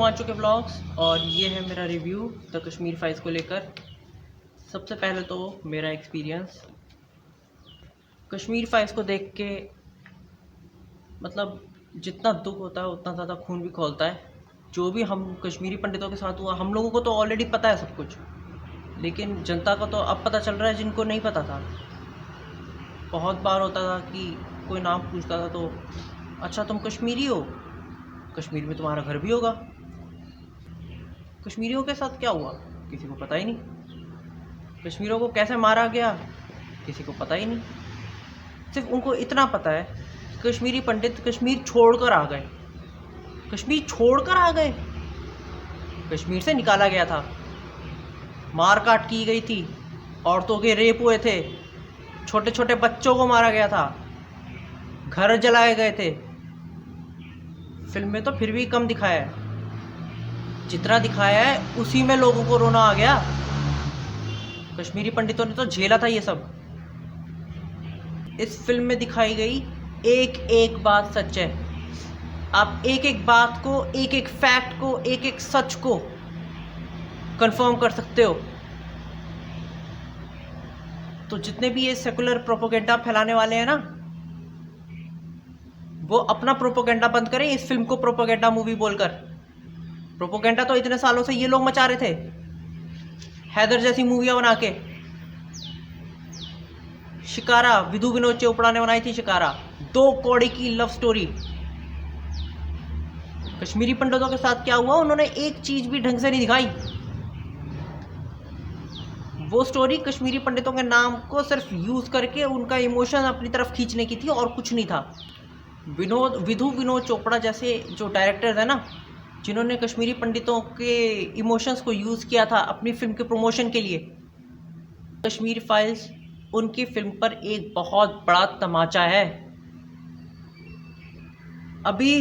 Macho के vlogs और ये है मेरा रिव्यू द कश्मीर फाइल्स को लेकर। सबसे पहले तो मेरा एक्सपीरियंस कश्मीर फाइल्स को देख के मतलब जितना दुख होता है उतना ज़्यादा खून भी खौलता है। जो भी हम कश्मीरी पंडितों के साथ हुआ, हम लोगों को तो ऑलरेडी पता है सब कुछ, लेकिन जनता को तो अब पता चल रहा है जिनको नहीं पता था। बहुत बार होता था कि कोई नाम पूछता था तो अच्छा तुम कश्मीरी हो, कश्मीर में तुम्हारा घर भी होगा। कश्मीरियों के साथ क्या हुआ किसी को पता ही नहीं। कश्मीरियों को कैसे मारा गया किसी को पता ही नहीं। सिर्फ उनको इतना पता है कश्मीरी पंडित कश्मीर छोड़कर आ गए। कश्मीर छोड़कर आ गए, कश्मीर से निकाला गया था, मार काट की गई थी, औरतों के रेप हुए थे, छोटे छोटे बच्चों को मारा गया था, घर जलाए गए थे। फिल्म में तो फिर भी कम दिखाया है, जितना दिखाया है उसी में लोगों को रोना आ गया। कश्मीरी पंडितों ने तो झेला था ये सब। इस फिल्म में दिखाई गई एक एक बात सच है। आप एक एक बात को, एक एक फैक्ट को, एक एक सच को कंफर्म कर सकते हो। तो जितने भी ये सेकुलर प्रोपोगेंडा फैलाने वाले हैं ना, वो अपना प्रोपोगेंडा बंद करें इस फिल्म को प्रोपोगेंडा मूवी बोलकर। प्रोपोगेंडा तो इतने सालों से ये लोग मचा रहे थे, हैदर जैसी मूवियां बना के। शिकारा, विधु विनोद चोपड़ा ने बनाई थी शिकारा, 2 कौड़ी की लव स्टोरी। कश्मीरी पंडितों के साथ क्या हुआ, उन्होंने एक चीज भी ढंग से नहीं दिखाई। वो स्टोरी कश्मीरी पंडितों के नाम को सिर्फ यूज करके उनका इमोशन अपनी तरफ खींचने की थी और कुछ नहीं था। विधु विनोद चोपड़ा जैसे जो डायरेक्टर्स है ना, जिन्होंने कश्मीरी पंडितों के इमोशंस को यूज किया था अपनी फिल्म के प्रमोशन के लिए, कश्मीर फाइल्स उनकी फिल्म पर एक बहुत बड़ा तमाचा है। अभी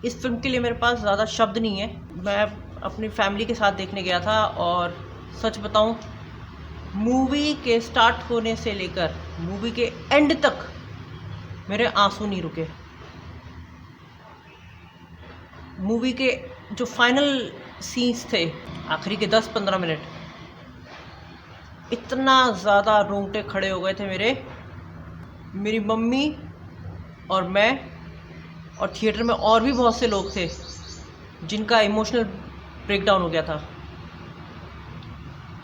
इस फिल्म के लिए मेरे पास ज़्यादा शब्द नहीं है। मैं अपनी फैमिली के साथ देखने गया था और सच बताऊं, मूवी के स्टार्ट होने से लेकर मूवी के एंड तक मेरे आंसू नहीं रुके। मूवी के जो फाइनल सीन्स थे, आखिरी के 10-15 मिनट, इतना ज़्यादा रोंगटे खड़े हो गए थे मेरी मम्मी और मैं, और थिएटर में और भी बहुत से लोग थे जिनका इमोशनल ब्रेकडाउन हो गया था।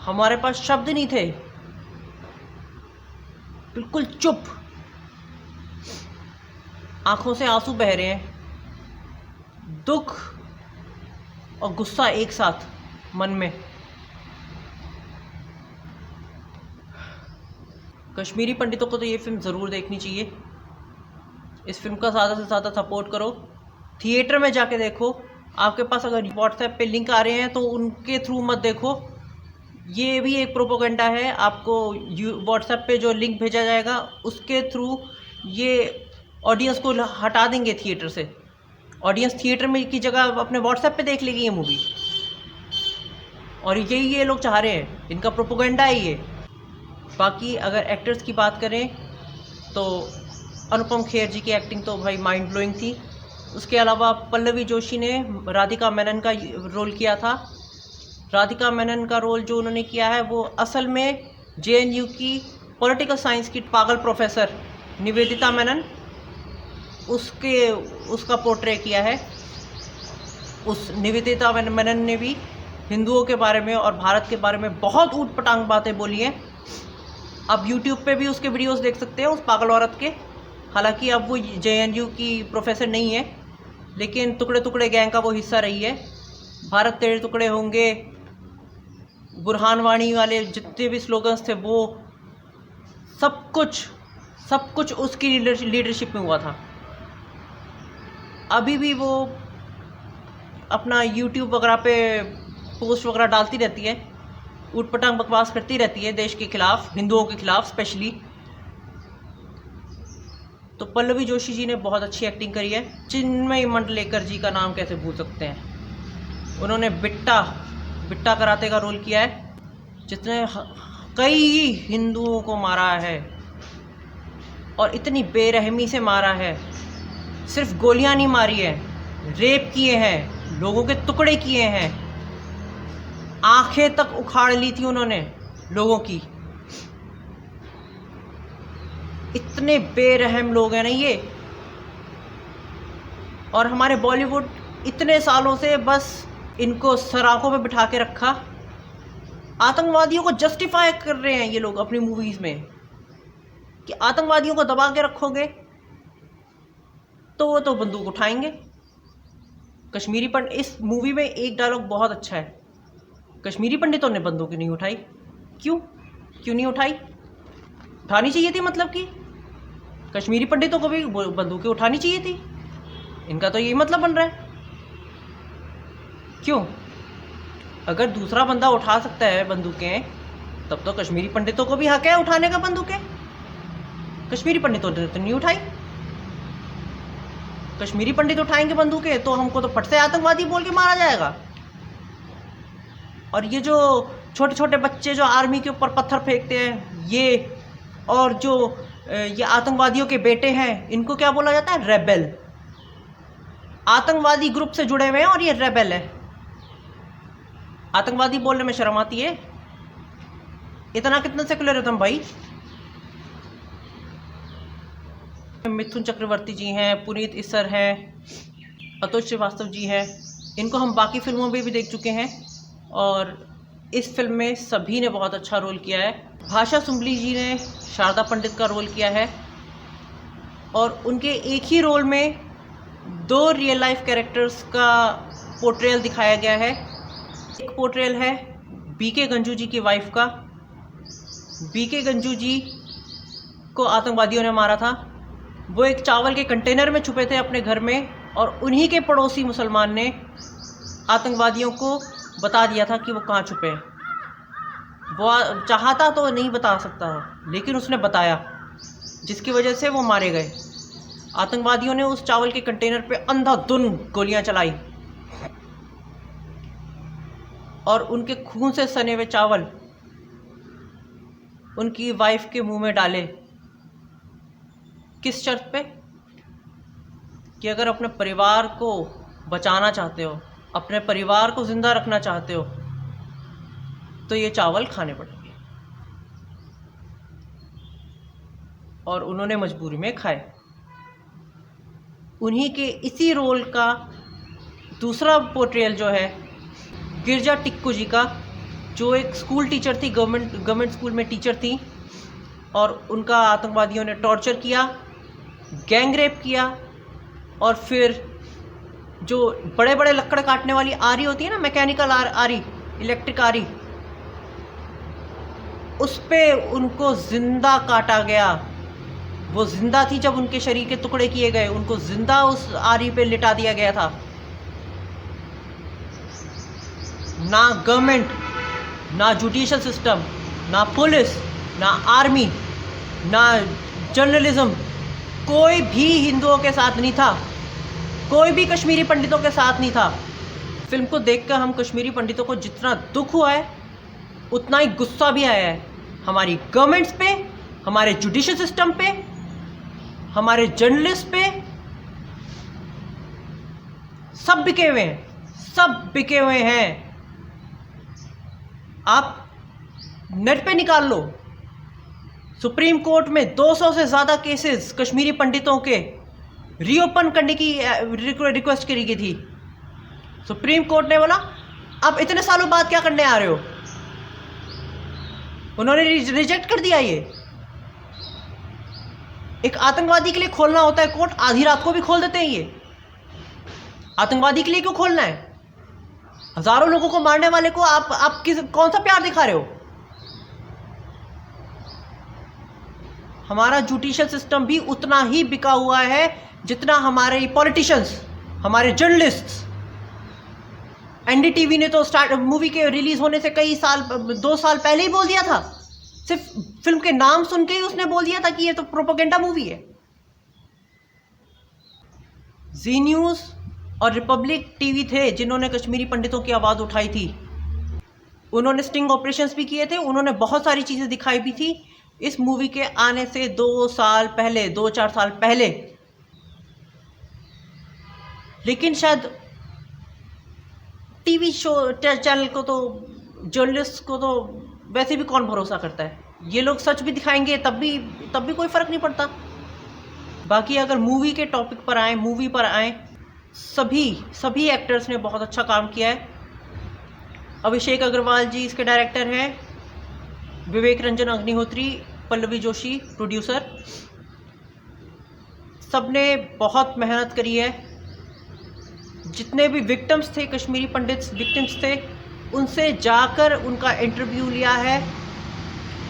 हमारे पास शब्द नहीं थे, बिल्कुल चुप, आंखों से आंसू बह रहे हैं, दुख और गुस्सा एक साथ मन में। कश्मीरी पंडितों को तो ये फिल्म ज़रूर देखनी चाहिए। इस फिल्म का ज़्यादा से ज़्यादा सपोर्ट करो, थिएटर में जाके देखो। आपके पास अगर व्हाट्सएप पे लिंक आ रहे हैं तो उनके थ्रू मत देखो, ये भी एक प्रोपोगेंडा है। आपको व्हाट्सएप पे जो लिंक भेजा जाएगा उसके थ्रू ये ऑडियंस को हटा देंगे थिएटर से। ऑडियंस थिएटर में की जगह अपने व्हाट्सएप पे देख लेगी ये मूवी, और यही ये लोग चाह रहे हैं, इनका प्रोपोगेंडा है ये। बाकी अगर एक्टर्स की बात करें तो अनुपम खेर जी की एक्टिंग तो भाई माइंड ब्लोइंग थी। उसके अलावा पल्लवी जोशी ने राधिका मेनन का रोल किया था। राधिका मेनन का रोल जो उन्होंने किया है वो असल में जेएनयू की पॉलिटिकल साइंस की पागल प्रोफेसर निवेदिता मेनन, उसका पोर्ट्रे किया है। उस निवेदिता मेनन ने भी हिंदुओं के बारे में और भारत के बारे में बहुत ऊट पटांग बातें बोली हैं। आप यूट्यूब पे भी उसके वीडियोस देख सकते हैं उस पागल औरत के। हालांकि अब वो जेएनयू की प्रोफेसर नहीं है, लेकिन टुकड़े टुकड़े गैंग का वो हिस्सा रही है। भारत तेरे टुकड़े होंगे, बुरहान वाणी वाले जितने भी स्लोगन्स थे, वो सब कुछ उसकी लीडरशिप में हुआ था। अभी भी वो अपना यूट्यूब वगैरह पे पोस्ट वगैरह डालती रहती है, ऊटपटांग बकवास करती रहती है देश के खिलाफ, हिंदुओं के खिलाफ स्पेशली। तो पल्लवी जोशी जी ने बहुत अच्छी एक्टिंग करी है। चिन्मय मंडलेकर जी का नाम कैसे भूल सकते हैं, उन्होंने बिट्टा कराते का रोल किया है, जिसने कई हिंदुओं को मारा है और इतनी बेरहमी से मारा है। सिर्फ गोलियां नहीं मारी है, रेप किए हैं, लोगों के टुकड़े किए हैं, आंखें तक उखाड़ ली थी उन्होंने लोगों की। इतने बेरहम लोग हैं ना ये। और हमारे बॉलीवुड इतने सालों से बस इनको सराखों पे बिठा के रखा। आतंकवादियों को जस्टिफाई कर रहे हैं ये लोग अपनी मूवीज में कि आतंकवादियों को दबा के रखोगे तो वो तो बंदूक उठाएंगे। कश्मीरी पंडित, इस मूवी में एक डायलॉग बहुत अच्छा है, कश्मीरी पंडितों ने बंदूक नहीं उठाई। क्यों नहीं उठाई? उठानी चाहिए थी, मतलब कि कश्मीरी पंडितों को भी बंदूकें उठानी चाहिए थी। इनका तो यही मतलब बन रहा है। क्यों? अगर दूसरा बंदा उठा सकता है बंदूकें, तब तो कश्मीरी पंडितों को भी हक है उठाने का बंदूकें। कश्मीरी पंडितों ने तो नहीं उठाई। कश्मीरी पंडित उठाएंगे बंदूकें तो हमको तो फट से आतंकवादी बोल के मारा जाएगा। और ये जो छोटे छोटे बच्चे जो आर्मी के ऊपर पत्थर फेंकते हैं ये, और जो ये आतंकवादियों के बेटे हैं, इनको क्या बोला जाता है? रेबेल। आतंकवादी ग्रुप से जुड़े हुए हैं और ये रेबेल है। आतंकवादी बोलने में शर्म आती है? इतना कितना सेकुलरिज्म भाई। मिथुन चक्रवर्ती जी हैं, पुनीत इस्सर हैं, अतुल श्रीवास्तव जी हैं। इनको हम बाकी फिल्मों में भी देख चुके हैं और इस फिल्म में सभी ने बहुत अच्छा रोल किया है। भाषा सुंबली जी ने शारदा पंडित का रोल किया है और उनके एक ही रोल में 2 रियल लाइफ कैरेक्टर्स का पोर्ट्रेयल दिखाया गया है। एक पोर्ट्रेयल है बीके गंजू जी की वाइफ का। बीके गंजू जी को आतंकवादियों ने मारा था। वो एक चावल के कंटेनर में छुपे थे अपने घर में और उन्हीं के पड़ोसी मुसलमान ने आतंकवादियों को बता दिया था कि वो कहाँ छुपे हैं। वो चाहता तो नहीं बता सकता था, लेकिन उसने बताया, जिसकी वजह से वो मारे गए। आतंकवादियों ने उस चावल के कंटेनर पे अंधाधुंध गोलियां चलाई और उनके खून से सने हुए चावल उनकी वाइफ के मुंह में डाले। किस शर्त पे? कि अगर अपने परिवार को बचाना चाहते हो, अपने परिवार को जिंदा रखना चाहते हो, तो ये चावल खाने पड़ेंगे। और उन्होंने मजबूरी में खाए। उन्हीं के इसी रोल का दूसरा पोर्ट्रेयल जो है गिरजा टिक्कू जी का, जो एक स्कूल टीचर थी, गवर्नमेंट स्कूल में टीचर थी और उनका आतंकवादियों ने टॉर्चर किया, गैंग रेप किया और फिर जो बड़े बड़े लकड़ काटने वाली आरी होती है ना, मैकेनिकल आरी, इलेक्ट्रिक आरी, उस पे उनको जिंदा काटा गया। वो जिंदा थी जब उनके शरीर के टुकड़े किए गए, उनको जिंदा उस आरी पे लिटा दिया गया था। ना गवर्नमेंट, ना जुडिशियल सिस्टम, ना पुलिस, ना आर्मी, ना जर्नलिज्म, कोई भी हिंदुओं के साथ नहीं था, कोई भी कश्मीरी पंडितों के साथ नहीं था। फिल्म को देखकर हम कश्मीरी पंडितों को जितना दुख हुआ है उतना ही गुस्सा भी आया है हमारी गवर्नमेंट्स पे, हमारे जुडिशियल सिस्टम पे, हमारे जर्नलिस्ट पे। सब बिके हुए हैं, सब बिके हुए हैं। आप नेट पे निकाल लो, सुप्रीम कोर्ट में 200 से ज़्यादा केसेस कश्मीरी पंडितों के रीओपन करने की रिक्वेस्ट करी गई थी। सुप्रीम कोर्ट ने बोला अब इतने सालों बाद क्या करने आ रहे हो। उन्होंने रिजेक्ट कर दिया। ये एक आतंकवादी के लिए खोलना होता है कोर्ट, आधी रात को भी खोल देते हैं। ये आतंकवादी के लिए क्यों खोलना है? हजारों लोगों को मारने वाले को आप कौन सा प्यार दिखा रहे हो? हमारा जुडिशियल सिस्टम भी उतना ही बिका हुआ है जितना हमारे पॉलिटिशियंस, हमारे जर्नलिस्ट्स। एनडीटीवी ने तो मूवी के रिलीज होने से कई साल, 2 साल पहले ही बोल दिया था। सिर्फ फिल्म के नाम सुन के ही उसने बोल दिया था कि ये तो प्रोपेगेंडा मूवी है। जी न्यूज़ और रिपब्लिक टीवी थे जिन्होंने कश्मीरी पंडितों की आवाज़ उठाई थी। उन्होंने स्टिंग ऑपरेशंस भी किए थे, उन्होंने बहुत सारी चीज़ें दिखाई भी थी इस मूवी के आने से 2 साल पहले, 2-4 साल पहले। लेकिन शायद टीवी शो चैनल को तो, जर्नलिस्ट को तो वैसे भी कौन भरोसा करता है। ये लोग सच भी दिखाएंगे तब भी कोई फ़र्क नहीं पड़ता। बाकी अगर मूवी के टॉपिक पर आए, मूवी पर आए, सभी एक्टर्स ने बहुत अच्छा काम किया है। अभिषेक अग्रवाल जी इसके डायरेक्टर हैं, विवेक रंजन अग्निहोत्री, पल्लवी जोशी प्रोड्यूसर। सबने बहुत मेहनत करी है। जितने भी विक्टिम्स थे, कश्मीरी पंडित विक्टिम्स थे, उनसे जाकर उनका इंटरव्यू लिया है।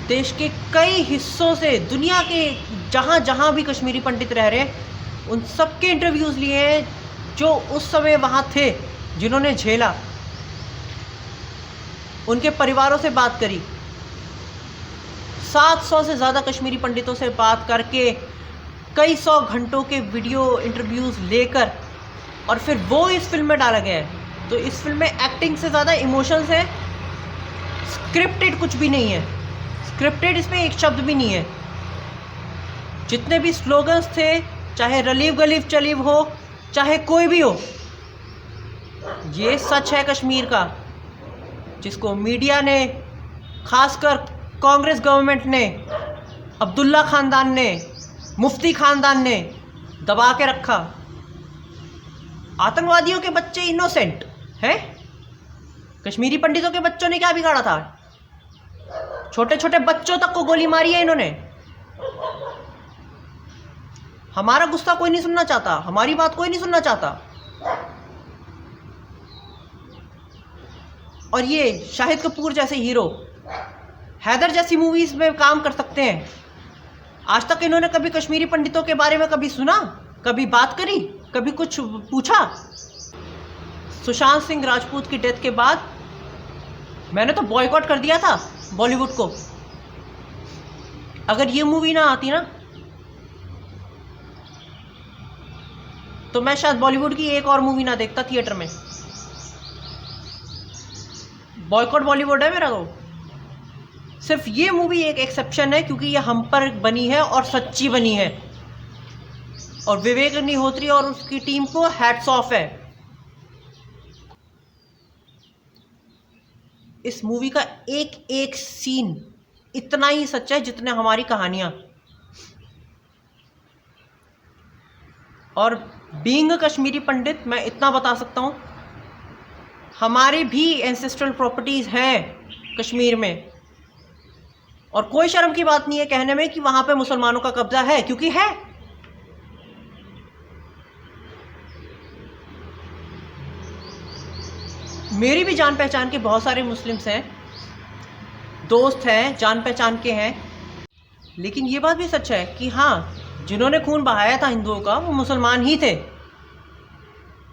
देश के कई हिस्सों से, दुनिया के जहाँ जहाँ भी कश्मीरी पंडित रह रहे हैं, उन सब के इंटरव्यूज़ लिए हैं जो उस समय वहाँ थे, जिन्होंने झेला। उनके परिवारों से बात करी, 700 से ज़्यादा कश्मीरी पंडितों से बात करके, कई 100 घंटों के वीडियो इंटरव्यूज़ लेकर, और फिर वो इस फिल्म में डाला गया है। तो इस फिल्म में एक्टिंग से ज़्यादा इमोशंस है। स्क्रिप्टेड कुछ भी नहीं है, स्क्रिप्टेड इसमें एक शब्द भी नहीं है। जितने भी स्लोगन्स थे, चाहे रलीव गलीव चलीव हो, चाहे कोई भी हो, ये सच है कश्मीर का, जिसको मीडिया ने, खासकर कांग्रेस गवर्नमेंट ने, अब्दुल्ला ख़ानदान ने, मुफ्ती ख़ानदान ने दबा के रखा। आतंकवादियों के बच्चे इनोसेंट हैं। कश्मीरी पंडितों के बच्चों ने क्या बिगाड़ा था? छोटे छोटे बच्चों तक को गोली मारी है इन्होंने। हमारा गुस्सा कोई नहीं सुनना चाहता, हमारी बात कोई नहीं सुनना चाहता। और ये शाहिद कपूर जैसे हीरो हैदर जैसी मूवीज में काम कर सकते हैं। आज तक इन्होंने कभी कश्मीरी पंडितों के बारे में कभी सुना, कभी बात करी, कभी कुछ पूछा? सुशांत सिंह राजपूत की डेथ के बाद मैंने तो बॉयकॉट कर दिया था बॉलीवुड को। अगर ये मूवी ना आती ना, तो मैं शायद बॉलीवुड की एक और मूवी ना देखता थिएटर में। बॉयकॉट बॉलीवुड है मेरा तो। सिर्फ ये मूवी एक एक्सेप्शन है, क्योंकि ये हम पर बनी है और सच्ची बनी है। और विवेक अग्निहोत्री और उसकी टीम को हैट्स ऑफ है। इस मूवी का एक एक सीन इतना ही सच्चा है जितने हमारी कहानियां। और बीइंग अ कश्मीरी पंडित, मैं इतना बता सकता हूं, हमारी भी एंसेस्ट्रल प्रॉपर्टीज़ हैं कश्मीर में। और कोई शर्म की बात नहीं है कहने में कि वहां पे मुसलमानों का कब्जा है, क्योंकि है। मेरी भी जान पहचान के बहुत सारे मुस्लिम्स हैं, दोस्त हैं, जान पहचान के हैं। लेकिन ये बात भी सच है कि हाँ, जिन्होंने खून बहाया था हिंदुओं का, वो मुसलमान ही थे।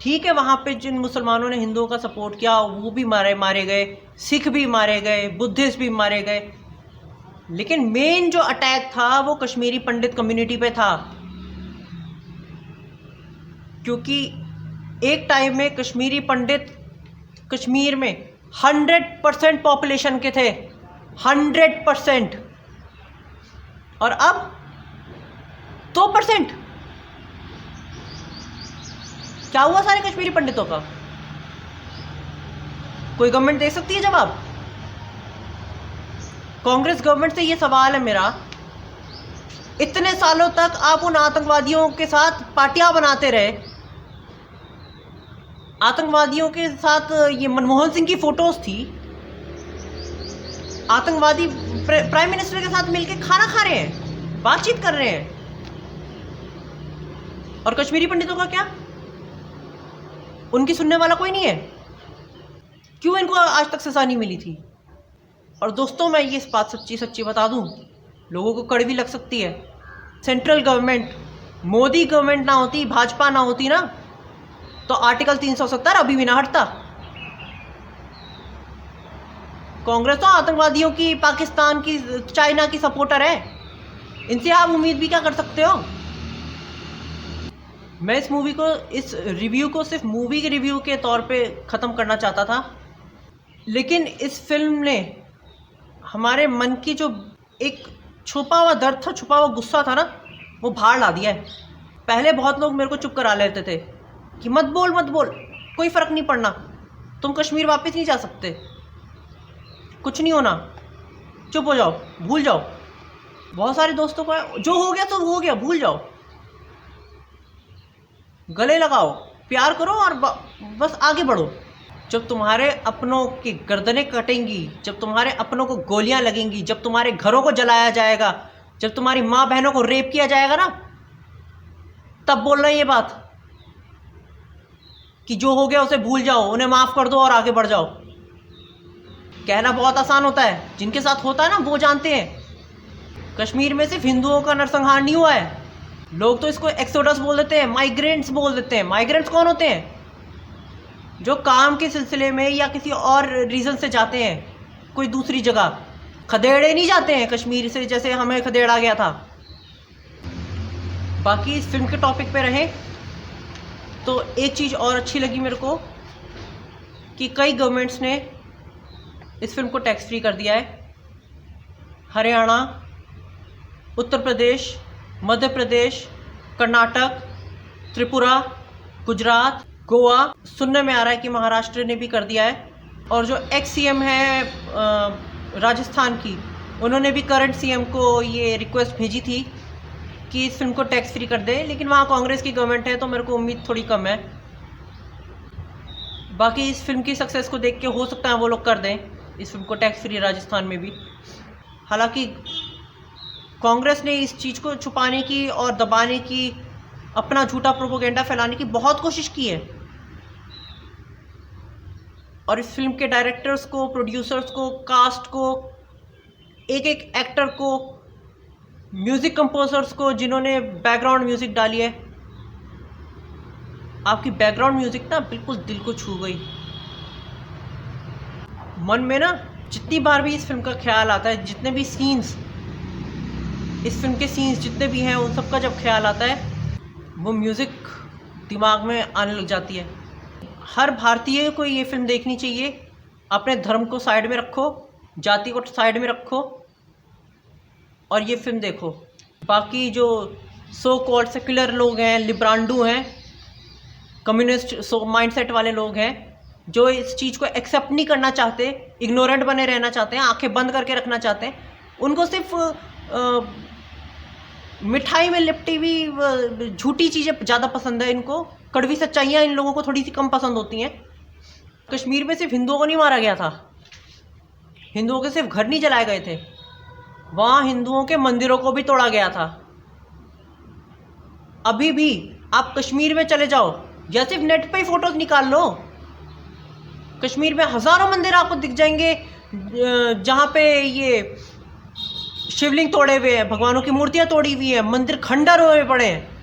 ठीक है, वहाँ पे जिन मुसलमानों ने हिंदुओं का सपोर्ट किया वो भी मारे गए, सिख भी मारे गए, बुद्धिस्ट भी मारे गए। लेकिन मेन जो अटैक था वो कश्मीरी पंडित कम्युनिटी पे था। क्योंकि एक टाइम में कश्मीरी पंडित कश्मीर में 100% पॉपुलेशन के थे, 100%। और अब 2%। क्या हुआ सारे कश्मीरी पंडितों का? कोई गवर्नमेंट दे सकती है जवाब? कांग्रेस गवर्नमेंट से ये सवाल है मेरा, इतने सालों तक आप उन आतंकवादियों के साथ पार्टियां बनाते रहे, आतंकवादियों के साथ ये मनमोहन सिंह की फोटोज थी, आतंकवादी प्राइम मिनिस्टर के साथ मिलकर खाना खा रहे हैं, बातचीत कर रहे हैं। और कश्मीरी पंडितों का क्या? उनकी सुनने वाला कोई नहीं है। क्यों इनको आज तक सजा नहीं मिली थी? और दोस्तों, मैं ये बात सच्ची बता दूं, लोगों को कड़वी लग सकती है। सेंट्रल गवर्नमेंट, मोदी गवर्नमेंट ना होती, भाजपा ना होती ना, तो आर्टिकल 370 अभी भी ना हटता। कांग्रेस तो आतंकवादियों की, पाकिस्तान की, चाइना की सपोर्टर है। इनसे आप उम्मीद भी क्या कर सकते हो? मैं इस रिव्यू को सिर्फ मूवी के रिव्यू के तौर पे ख़त्म करना चाहता था, लेकिन इस फिल्म ने हमारे मन की जो एक छुपा हुआ दर्द था, छुपा हुआ गुस्सा था ना, वो बाहर ला दिया है। पहले बहुत लोग मेरे को चुप करा लेते थे कि मत बोल, कोई फ़र्क नहीं पड़ना। तुम कश्मीर वापस नहीं जा सकते, कुछ नहीं होना, चुप हो जाओ, भूल जाओ। बहुत सारे दोस्तों को जो हो गया तो हो गया, भूल जाओ, गले लगाओ, प्यार करो और बस आगे बढ़ो। जब तुम्हारे अपनों की गर्दनें कटेंगी, जब तुम्हारे अपनों को गोलियां लगेंगी, जब तुम्हारे घरों को जलाया जाएगा, जब तुम्हारी माँ बहनों को रेप किया जाएगा ना, तब बोल रहे हैं ये बात कि जो हो गया उसे भूल जाओ, उन्हें माफ़ कर दो और आगे बढ़ जाओ। कहना बहुत आसान होता है, जिनके साथ होता है ना वो जानते हैं। कश्मीर में सिर्फ हिंदुओं का नरसंहार नहीं हुआ है, लोग तो इसको एक्सोडस बोल देते हैं, माइग्रेंट्स बोल देते हैं। माइग्रेंट्स कौन होते हैं? जो काम के सिलसिले में या किसी और रीज़न से जाते हैं कोई दूसरी जगह, खदेड़े नहीं जाते हैं कश्मीर से, जैसे हमें खदेड़ा गया था। बाकी इस फिल्म के टॉपिक पे रहें तो एक चीज़ और अच्छी लगी मेरे को कि कई गवर्नमेंट्स ने इस फिल्म को टैक्स फ्री कर दिया है। हरियाणा, उत्तर प्रदेश, मध्य प्रदेश, कर्नाटक, त्रिपुरा, गुजरात, गोवा, सुनने में आ रहा है कि महाराष्ट्र ने भी कर दिया है। और जो एक्स सीएम है राजस्थान की, उन्होंने भी करंट सीएम को ये रिक्वेस्ट भेजी थी कि इस फिल्म को टैक्स फ्री कर दे, लेकिन वहाँ कांग्रेस की गवर्नमेंट है तो मेरे को उम्मीद थोड़ी कम है। बाकी इस फिल्म की सक्सेस को देख के हो सकता है वो लोग कर दें इस फिल्म को टैक्स फ्री राजस्थान में भी। हालांकि कांग्रेस ने इस चीज़ को छुपाने की और दबाने की, अपना झूठा प्रोपेगेंडा फैलाने की बहुत कोशिश की है। और इस फिल्म के डायरेक्टर्स को, प्रोड्यूसर्स को, कास्ट को, एक एक एक्टर को, म्यूज़िक कंपोजर्स को जिन्होंने बैकग्राउंड म्यूज़िक डाली है, आपकी बैकग्राउंड म्यूज़िक ना बिल्कुल दिल को छू गई। मन में ना जितनी बार भी इस फिल्म का ख्याल आता है, जितने भी सीन्स, इस फिल्म के सीन्स जितने भी हैं, उन सब का जब ख्याल आता है वो म्यूज़िक दिमाग में आने लग जाती है। हर भारतीय को ये फिल्म देखनी चाहिए। अपने धर्म को साइड में रखो, जाति को साइड में रखो और ये फिल्म देखो। बाकी जो सो कॉल्ड सेक्युलर लोग हैं, लिब्रांडू हैं, कम्युनिस्ट माइंडसेट वाले लोग हैं, जो इस चीज़ को एक्सेप्ट नहीं करना चाहते, इग्नोरेंट बने रहना चाहते हैं, आंखें बंद करके रखना चाहते हैं, उनको सिर्फ मिठाई में लिपटी हुई झूठी चीज़ें ज़्यादा पसंद है। इनको कड़वी सच्चाइयाँ इन लोगों को थोड़ी सी कम पसंद होती हैं। कश्मीर में सिर्फ हिंदुओं को नहीं मारा गया था, हिंदुओं के सिर्फ घर नहीं जलाए गए थे, वहाँ हिंदुओं के मंदिरों को भी तोड़ा गया था। अभी भी आप कश्मीर में चले जाओ या सिर्फ नेट पे ही फोटोज निकाल लो, कश्मीर में हज़ारों मंदिर आपको दिख जाएंगे जहाँ पे ये शिवलिंग तोड़े हुए हैं, भगवानों की मूर्तियाँ तोड़ी हुई हैं, मंदिर खंडर हुए पड़े हैं।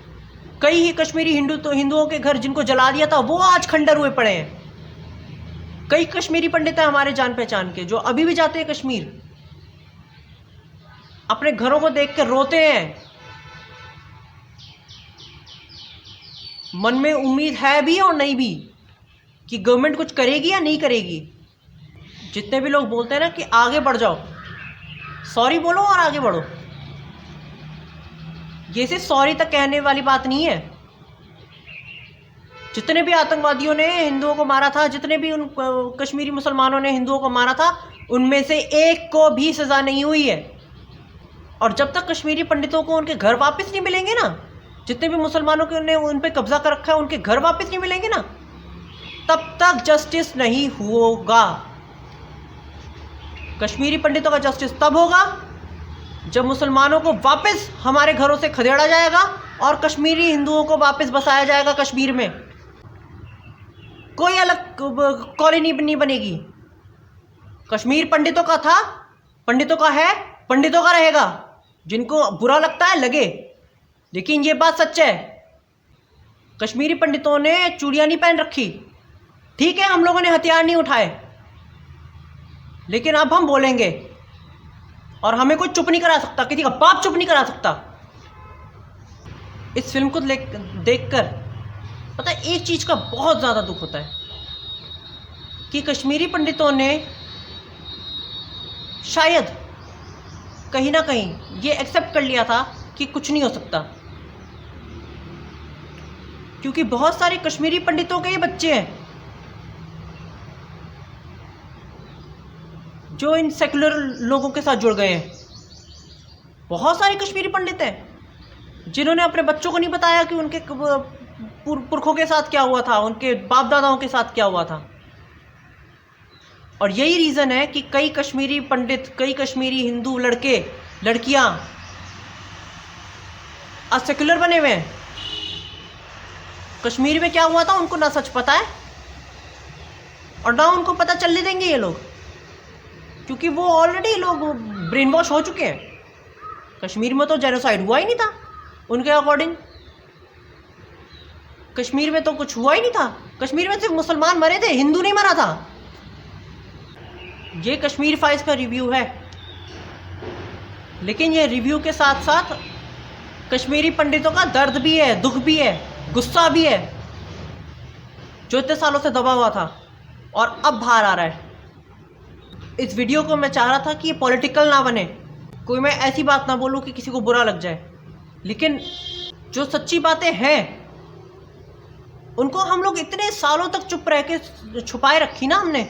कई ही कश्मीरी हिंदुओं के घर जिनको जला दिया था वो आज खंडर हुए पड़े हैं। कई कश्मीरी पंडित हैं हमारे जान पहचान के जो अभी भी जाते हैं कश्मीर, अपने घरों को देख कर रोते हैं। मन में उम्मीद है भी और नहीं भी कि गवर्नमेंट कुछ करेगी या नहीं करेगी। जितने भी लोग बोलते हैं ना कि आगे बढ़ जाओ, सॉरी बोलो और आगे बढ़ो, ये सिर्फ सॉरी तक कहने वाली बात नहीं है। जितने भी आतंकवादियों ने हिंदुओं को मारा था, जितने भी उन कश्मीरी मुसलमानों ने हिंदुओं को मारा था, उनमें से एक को भी सज़ा नहीं हुई है। और जब तक कश्मीरी पंडितों को उनके घर वापस नहीं मिलेंगे ना, जितने भी मुसलमानों के ने उन पर कब्जा कर रखा है उनके घर वापस नहीं मिलेंगे ना, तब तक जस्टिस नहीं होगा। कश्मीरी पंडितों का जस्टिस तब होगा जब मुसलमानों को वापस हमारे घरों से खदेड़ा जाएगा और कश्मीरी हिंदुओं को वापस बसाया जाएगा कश्मीर में। कोई अलग कॉलोनी नहीं बनेगी। कश्मीर पंडितों का था, पंडितों का है, पंडितों का रहेगा। जिनको बुरा लगता है लगे, लेकिन ये बात सच है। कश्मीरी पंडितों ने चूड़ियां नहीं पहन रखी, ठीक है, हम लोगों ने हथियार नहीं उठाए, लेकिन अब हम बोलेंगे और हमें कोई चुप नहीं करा सकता, किसी का बाप चुप नहीं करा सकता। इस फिल्म को देखकर पता है एक चीज़ का बहुत ज़्यादा दुख होता है कि कश्मीरी पंडितों ने शायद कहीं ना कहीं ये एक्सेप्ट कर लिया था कि कुछ नहीं हो सकता, क्योंकि बहुत सारे कश्मीरी पंडितों के ये बच्चे हैं जो इन सेकुलर लोगों के साथ जुड़ गए हैं। बहुत सारे कश्मीरी पंडित हैं जिन्होंने अपने बच्चों को नहीं बताया कि उनके पुरखों के साथ क्या हुआ था, उनके बाप दादाओं के साथ क्या हुआ था। और यही रीज़न है कि कई कश्मीरी पंडित, कई कश्मीरी हिंदू लड़के लड़कियां आज सेकुलर बने हुए हैं। कश्मीर में क्या हुआ था उनको ना सच पता है और ना उनको पता चलने देंगे ये लोग, क्योंकि वो ऑलरेडी लोग ब्रेन वॉश हो चुके हैं। कश्मीर में तो जेनोसाइड हुआ ही नहीं था उनके अकॉर्डिंग। कश्मीर में तो कुछ हुआ ही नहीं था। कश्मीर में सिर्फ मुसलमान मरे थे, हिंदू नहीं मरा था। ये कश्मीर फाइल्स का रिव्यू है, लेकिन ये रिव्यू के साथ साथ कश्मीरी पंडितों का दर्द भी है, दुख भी है, गुस्सा भी है, जो इतने सालों से दबा हुआ था और अब बाहर आ रहा है। इस वीडियो को मैं चाह रहा था कि ये पॉलिटिकल ना बने, कोई मैं ऐसी बात ना बोलूं कि किसी को बुरा लग जाए, लेकिन जो सच्ची बातें हैं उनको हम लोग इतने सालों तक चुप रह के छुपाए रखी ना हमने।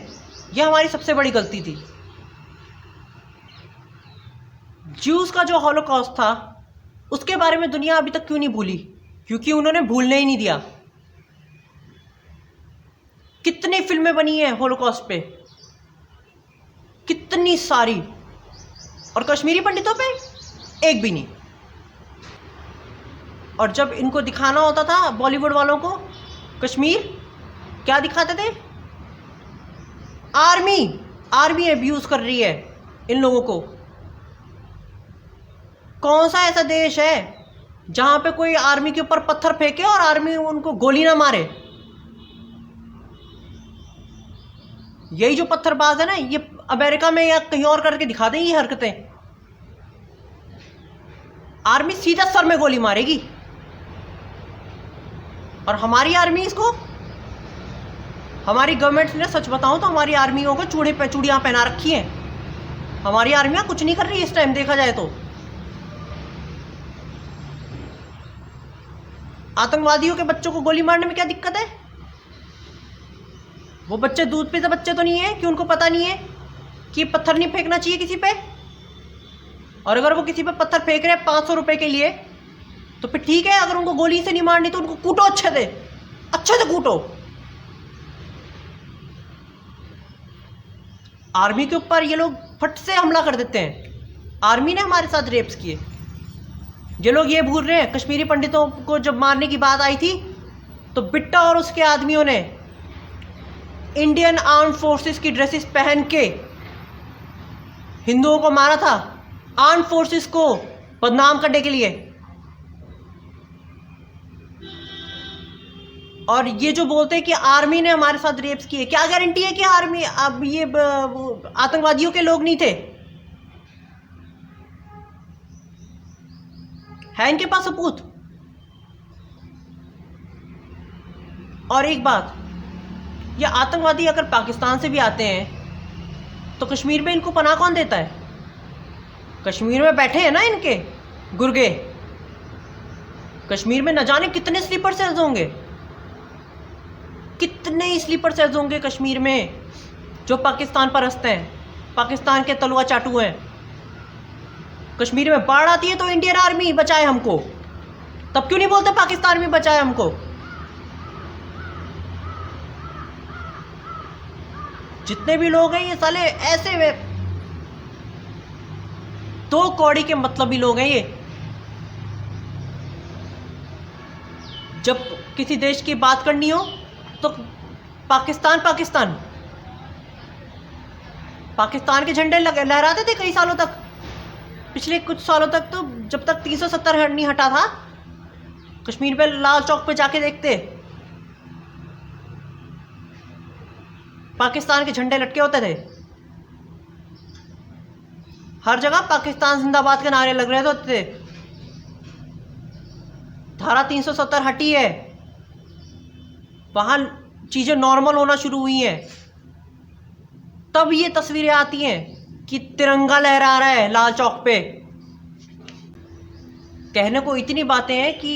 ये हमारी सबसे बड़ी गलती थी। ज्यूज का जो हॉलोकॉस्ट था उसके बारे में दुनिया अभी तक क्यों नहीं भूली? क्योंकि उन्होंने भूलने ही नहीं दिया। कितनी फिल्में बनी हैं हॉलोकॉस्ट पे, कितनी सारी, और कश्मीरी पंडितों पे एक भी नहीं। और जब इनको दिखाना होता था बॉलीवुड वालों को कश्मीर, क्या दिखाते थे? आर्मी अब्यूज कर रही है इन लोगों को। कौन सा ऐसा देश है जहां पे कोई आर्मी के ऊपर पत्थर फेंके और आर्मी उनको गोली ना मारे? यही जो पत्थरबाज है ना, ये अमेरिका में या कहीं और करके दिखा दें ये हरकतें, आर्मी सीधा सर में गोली मारेगी। और हमारी आर्मी इसको, हमारी गवर्नमेंट ने, सच बताऊं तो हमारी आर्मियों को चूड़ियां पहना रखी हैं। हमारी आर्मियां कुछ नहीं कर रही इस टाइम देखा जाए तो। आतंकवादियों के बच्चों को गोली मारने में क्या दिक्कत है? वो बच्चे दूध पीते बच्चे तो नहीं है कि उनको पता नहीं है कि पत्थर नहीं फेंकना चाहिए किसी पे। और अगर वो किसी पे पत्थर फेंक रहे हैं 500 रुपए के लिए, तो फिर ठीक है, अगर उनको गोली से नहीं मारनी तो उनको कूटो, अच्छे से कूटो। आर्मी के ऊपर ये लोग फट से हमला कर देते हैं। आर्मी ने हमारे साथ रेप्स किए। ये लोग ये भूल रहे हैं, कश्मीरी पंडितों को जब मारने की बात आई थी तो बिट्टा और उसके आदमियों ने इंडियन आर्म फोर्सेस की ड्रेसेस पहन के हिंदुओं को मारा था, आर्म फोर्सेस को बदनाम करने के लिए। और ये जो बोलते हैं कि आर्मी ने हमारे साथ रेप्स किए, क्या गारंटी है कि आर्मी, अब ये आतंकवादियों के लोग नहीं थे? है इनके पास सबूत? और एक बात, ये आतंकवादी अगर पाकिस्तान से भी आते हैं तो कश्मीर में इनको पनाह कौन देता है? कश्मीर में बैठे हैं ना इनके गुर्गे। कश्मीर में न जाने कितने स्लीपर सेल्स होंगे, कितने ही स्लीपर सेल्स होंगे कश्मीर में जो पाकिस्तान परस्त हैं, पाकिस्तान के तलवा चाटू हैं। कश्मीर में बाढ़ आती है तो इंडियन आर्मी बचाए हमको, तब क्यों नहीं बोलते पाकिस्तान में बचाए हमको? जितने भी लोग हैं ये साले ऐसे वे दो कौड़ी के मतलबी लोग हैं ये। जब किसी देश की बात करनी हो तो पाकिस्तान के झंडे लहराते थे कई सालों तक। पिछले कुछ सालों तक तो जब तक 370 नहीं हटा था, कश्मीर पे लाल चौक पे जाके देखते, पाकिस्तान के झंडे लटके होते थे। हर जगह पाकिस्तान जिंदाबाद के नारे लग रहे होते थे। धारा 370 हटी है, वहां चीजें नॉर्मल होना शुरू हुई हैं, तब ये तस्वीरें आती हैं कि तिरंगा लहरा रहा है लाल चौक पे। कहने को इतनी बातें हैं कि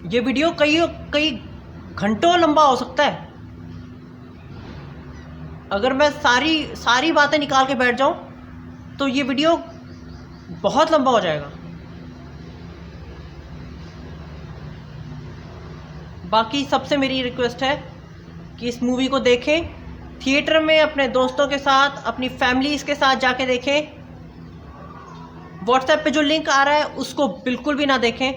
ये वीडियो कई घंटों लंबा हो सकता है। अगर मैं सारी बातें निकाल के बैठ जाऊं तो ये वीडियो बहुत लंबा हो जाएगा। बाकी सबसे मेरी रिक्वेस्ट है कि इस मूवी को देखें, थिएटर में अपने दोस्तों के साथ, अपनी फैमिलीज के साथ जाके देखें। व्हाट्सएप पे जो लिंक आ रहा है उसको बिल्कुल भी ना देखें,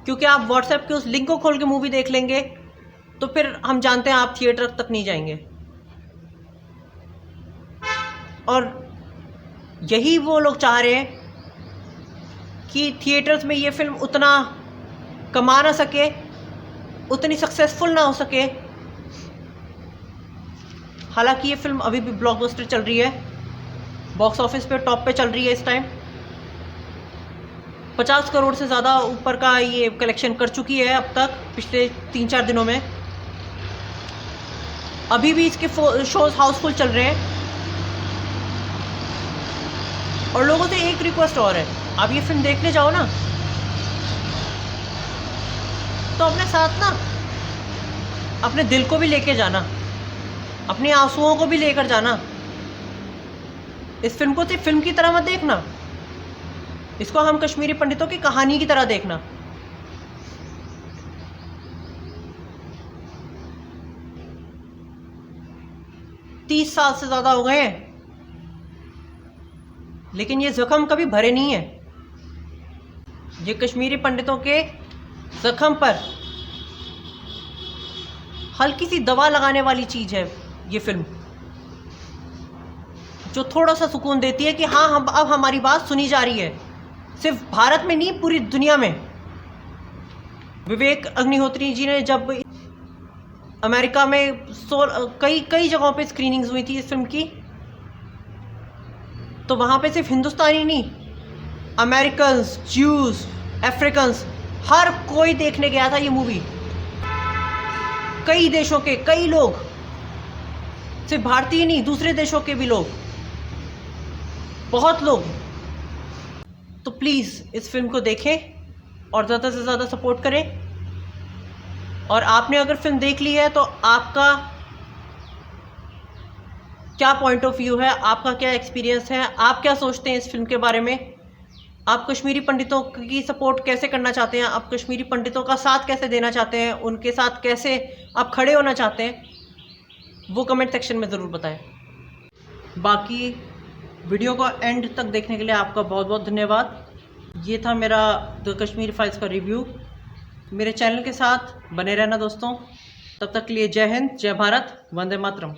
क्योंकि आप व्हाट्सएप के उस लिंक को खोल के मूवी देख लेंगे तो फिर हम जानते हैं आप थिएटर तक नहीं जाएंगे। और यही वो लोग चाह रहे हैं कि थिएटर्स में ये फिल्म उतना कमा ना सके, उतनी सक्सेसफुल ना हो सके। हालांकि ये फिल्म अभी भी ब्लॉकबस्टर चल रही है, बॉक्स ऑफिस पे टॉप पे चल रही है इस टाइम। 50 करोड़ से ज़्यादा ऊपर का ये कलेक्शन कर चुकी है अब तक पिछले 3-4 दिनों में। अभी भी इसके शोज हाउसफुल चल रहे हैं। और लोगों से एक रिक्वेस्ट और है, आप ये फिल्म देखने जाओ ना तो अपने साथ ना अपने दिल को भी लेके जाना, अपने आंसुओं को भी लेकर जाना। इस फिल्म को सिर्फ फिल्म की तरह मत देखना, इसको हम कश्मीरी पंडितों की कहानी की तरह देखना। तीस साल से ज़्यादा हो गए हैं लेकिन ये जख्म कभी भरे नहीं है। ये कश्मीरी पंडितों के जख्म पर हल्की सी दवा लगाने वाली चीज़ है ये फिल्म, जो थोड़ा सा सुकून देती है कि हाँ हम अब हमारी बात सुनी जा रही है, सिर्फ भारत में नहीं पूरी दुनिया में। विवेक अग्निहोत्री जी ने जब अमेरिका में कई जगहों पे स्क्रीनिंग्स हुई थी इस फिल्म की, तो वहाँ पे सिर्फ हिंदुस्तानी नहीं, अमेरिकन्स, ज्यूज, अफ्रीकन्स, हर कोई देखने गया था ये मूवी। कई देशों के कई लोग, सिर्फ भारतीय नहीं दूसरे देशों के भी लोग, बहुत लोग। तो प्लीज़ इस फिल्म को देखें और ज़्यादा से ज़्यादा सपोर्ट करें। और आपने अगर फिल्म देख ली है तो आपका क्या पॉइंट ऑफ व्यू है, आपका क्या एक्सपीरियंस है, आप क्या सोचते हैं इस फिल्म के बारे में? आप कश्मीरी पंडितों की सपोर्ट कैसे करना चाहते हैं? आप कश्मीरी पंडितों का साथ कैसे देना चाहते हैं? उनके साथ कैसे आप खड़े होना चाहते हैं? वो कमेंट सेक्शन में ज़रूर बताएं। बाकी वीडियो को एंड तक देखने के लिए आपका बहुत बहुत धन्यवाद। ये था मेरा द कश्मीर फाइल्स का रिव्यू। मेरे चैनल के साथ बने रहना दोस्तों। तब तक के लिए जय हिंद, जय भारत, वंदे मातरम।